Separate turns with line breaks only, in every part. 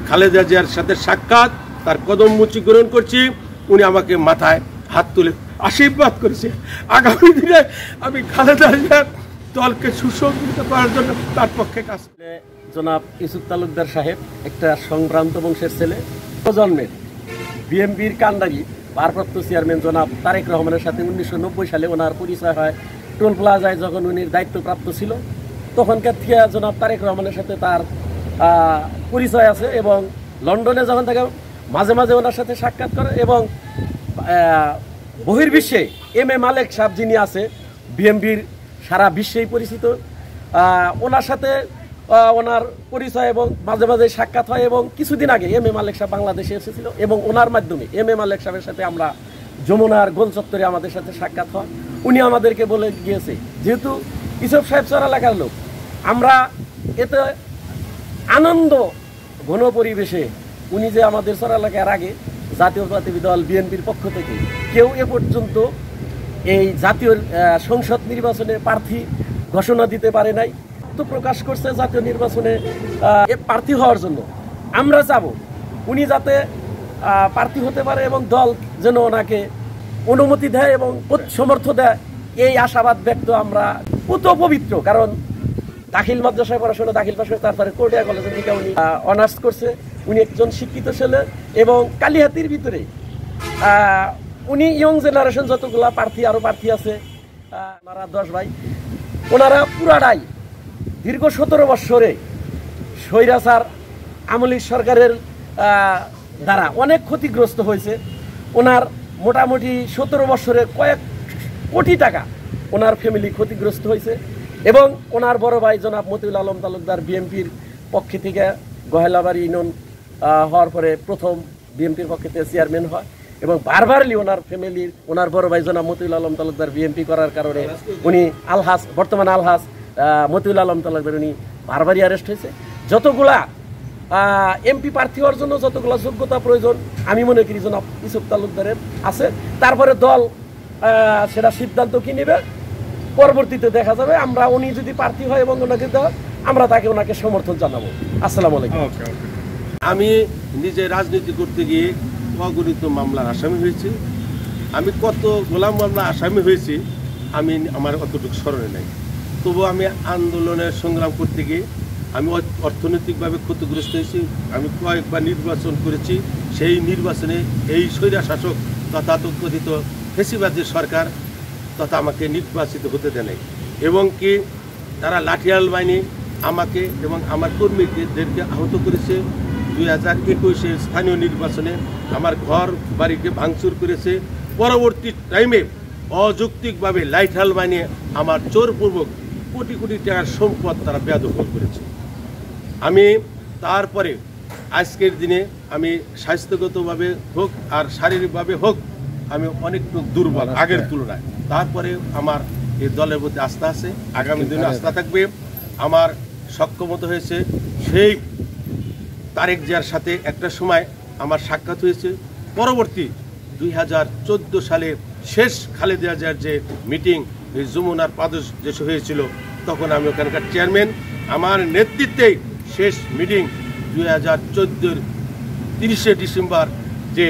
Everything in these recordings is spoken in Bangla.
খালেদা জিয়ার সাথে সাক্ষাৎ, তার কদম মুচি গ্রহণ করছি। উনি আমাকে মাথায় হাত তুলে আশীর্বাদ করেছে। আগামী দিনে আমি খালেদা জিয়ার দলকে সুসংগঠিত করার জন্য তার পক্ষে কাজ করব।
জনাব ইউসুফ তালুকদার সাহেব একটা সংভ্রান্ত বংশের ছেলে, প্রজন্মের বিএনপির কান্ডারি ভারপ্রাপ্ত চেয়ারম্যান জনাব তারেক রহমানের সাথে 1990 সালে ওনার পরিচয় হয় টোল প্লাজায়। যখন উনি দায়িত্বপ্রাপ্ত ছিল তখনকার থেকে জনাব তারেক রহমানের সাথে তার পরিচয় আছে, এবং লন্ডনে যখন থেকে মাঝে মাঝে ওনার সাথে সাক্ষাৎ করে, এবং বহির্বিশ্বে এম মালেক সাহেব যিনি আছে বিএনপির সারা বিশ্বেই পরিচিত, ওনার সাথে ওনার পরিচয় এবং মাঝে মাঝে সাক্ষাৎ হয়। এবং কিছুদিন আগে এম মালেক সাহেব বাংলাদেশে এসেছিল, এবং ওনার মাধ্যমে এম মালেক সাহেবের সাথে আমরা যমুনার গোল চত্বরে আমাদের সাথে সাক্ষাৎ হয়। উনি আমাদেরকে বলে গিয়েছে, যেহেতু ইসব সাহেব চর এলাকার লোক, আমরা এতে আনন্দ ঘন পরিবেশে উনি যে আমাদের চর এলাকার আগে জাতীয়তাবাদী দল বিএনপির পক্ষ থেকে কেউ এ পর্যন্ত এই জাতীয় সংসদ নির্বাচনে প্রার্থী ঘোষণা দিতে পারে নাই, তো প্রকাশ করছে জাতীয় নির্বাচনে প্রার্থী হওয়ার জন্য। আমরা যাব উনি যাতে প্রার্থী হতে পারে এবং দল যেন ওনাকে অনুমতি দেয় এবং সমর্থন দেয়, এই আশাবাদ ব্যক্ত আমরা পুত পবিত্র। কারণ দাখিল মাদ্রাসায় পড়াশোনা, দাখিল পাশ করে তারপরে কোর্টিয়া কলেজে থেকে উনি অনার্স করছে। উনি একজন শিক্ষিত ছেলে, এবং কালিহাতির ভিতরে উনি ইয়ং জেনারেশন যতগুলা প্রার্থী আরো প্রার্থী আছে, ওনারা 10 ভাই, ওনারা পুরাটাই দীর্ঘ 17 বৎসরে স্বৈরাচার আমলি সরকারের দ্বারা অনেক ক্ষতিগ্রস্ত হয়েছে। ওনার মোটামুটি 17 বৎসরে কয়েক কোটি টাকা ওনার ফ্যামিলি ক্ষতিগ্রস্ত হয়েছে। এবং ওনার বড় ভাই জনাব মতিউল আলম তালুকদার বিএনপির পক্ষে থেকে গহেলাবাড়ি ইউনিয়ন হওয়ার পরে প্রথম বিএনপির পক্ষে থেকে চেয়ারম্যান হয়, এবং বারবারলি ওনার ফ্যামিলির ওনার বড় ভাই জনাব মতিউল আলম তালুকদার বিএনপি করার কারণে উনি আলহাস, বর্তমান আলহাস মতিউল আলম তালুকদার উনি বারবারই অ্যারেস্ট হয়েছে। যতগুলা এমপি প্রার্থী হওয়ার জন্য যতগুলা যোগ্যতা প্রয়োজন আমি মনে করি জনাব ইউসুফ তালুকদারের আছে। তারপরে দল সেটা সিদ্ধান্ত কি নেবে পরবর্তীতে দেখা যাবে। আমরা উনি যদি প্রার্থী হয় এবং ওনাকে দেওয়া, আমরা তাকে ওনাকে সমর্থন জানাবো। আসসালামু আলাইকুম।
আমি নিজে রাজনীতি করতে গিয়ে অগণিত মামলার আসামি হয়েছি। আমি কত গোলাম মামলা আসামি হয়েছি আমি আমার অতটুকু স্মরণে নাই। তবু আমি আন্দোলনের সংগ্রাম করতে গিয়ে আমি অর্থনৈতিকভাবে ক্ষতিগ্রস্ত হয়েছি। আমি কয়েকবার নির্বাচন করেছি, সেই নির্বাচনে এই স্বৈরা শাসক তথা তথাকথিত ফেসিবাদী সরকার তথা আমাকে নির্বাচিত হতে দেয় নাই, এবং কি তারা লাঠিয়াল বাহিনী আমাকে এবং আমার কর্মীদেরকে আহত করেছে। 2021 স্থানীয় নির্বাচনে আমার ঘর বাড়িকে ভাঙচুর করেছে। পরবর্তী টাইমে অযৌক্তিকভাবে লাঠিয়াল বাহিনী আমার জোরপূর্বক কোটি কোটি টাকার সম্পদ তারা বেদখল করেছে। আমি তারপরে আজকের দিনে আমি স্বাস্থ্যগতভাবে হোক আর শারীরিকভাবে হোক আমি অনেকটু দুর্বল আগের তুলনায়। তারপরে আমার এই দলের প্রতি আস্থা আছে, আগামী দিনে আস্থা থাকবে। আমার সক্ষমতা হয়েছে সেই তারেক জিয়ার সাথে একটা সময় আমার সাক্ষাৎ হয়েছে। পরবর্তী 2014 সালে শেষ খালেদা জিয়ার যে মিটিং এই যমুনার পাদদেশে হয়েছিল, তখন আমি ওখানকার চেয়ারম্যান। আমার নেতৃত্বেই শেষ মিটিং 2014 30 ডিসেম্বর যে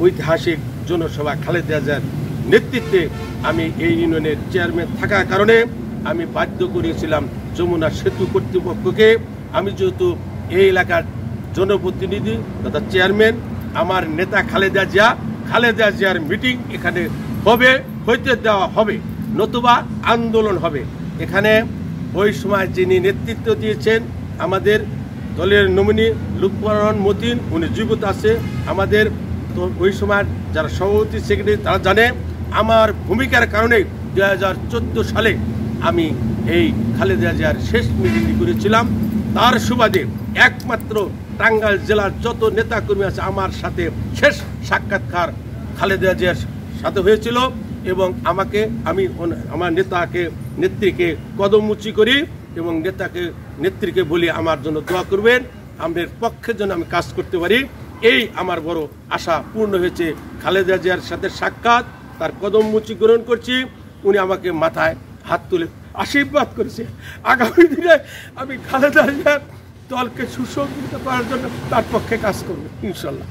ঐতিহাসিক জনসভা খালেদা জিয়ার নেতৃত্বে আমি এই ইউনিয়নের চেয়ারম্যান থাকার কারণে আমি বাধ্য করেছিলাম যমুনা সেতু কর্তৃপক্ষকে, আমি যেহেতু এই এলাকার জনপ্রতিনিধি তথা চেয়ারম্যান, আমার নেতা খালেদা জিয়ার মিটিং এখানে হইতে দেওয়া হবে, নতুবা আন্দোলন হবে। এখানে ওই সময় যিনি নেতৃত্ব দিয়েছেন আমাদের দলের নমিনি লুৎফর মতিন, উনি জীবিত আছে। আমাদের তো ওই সময় যারা সভাপতি সেক্রেটারি তারা জানে আমার ভূমিকার কারণে 2014 সালে আমি এই খালেদা জিয়ার শেষ মিটিংটি করেছিলাম। তার সুবাদে একমাত্র টাঙ্গাইল জেলার যত নেতাকর্মী আছে আমার সাথে শেষ সাক্ষাৎকার খালেদা জিয়ার সাথে হয়েছিল, এবং আমি আমার নেত্রীকে কদমমুচি করি এবং নেত্রীকে বলি আমার জন্য দোয়া করবেন, আমাদের পক্ষের জন্য আমি কাজ করতে পারি। এই আমার বড় আশা পূর্ণ হয়েছে। খালেদা জিয়ার সাথে সাক্ষাৎ, তার কদমমুচি গ্রহণ করছি। উনি আমাকে মাথায় হাত তুলে আশীর্বাদ করেছে। আগামী দিনে আমি খালেদা জিয়ার দলকে সুসংগঠিত করার জন্য তার পক্ষে কাজ করবে ইনশাল্লাহ।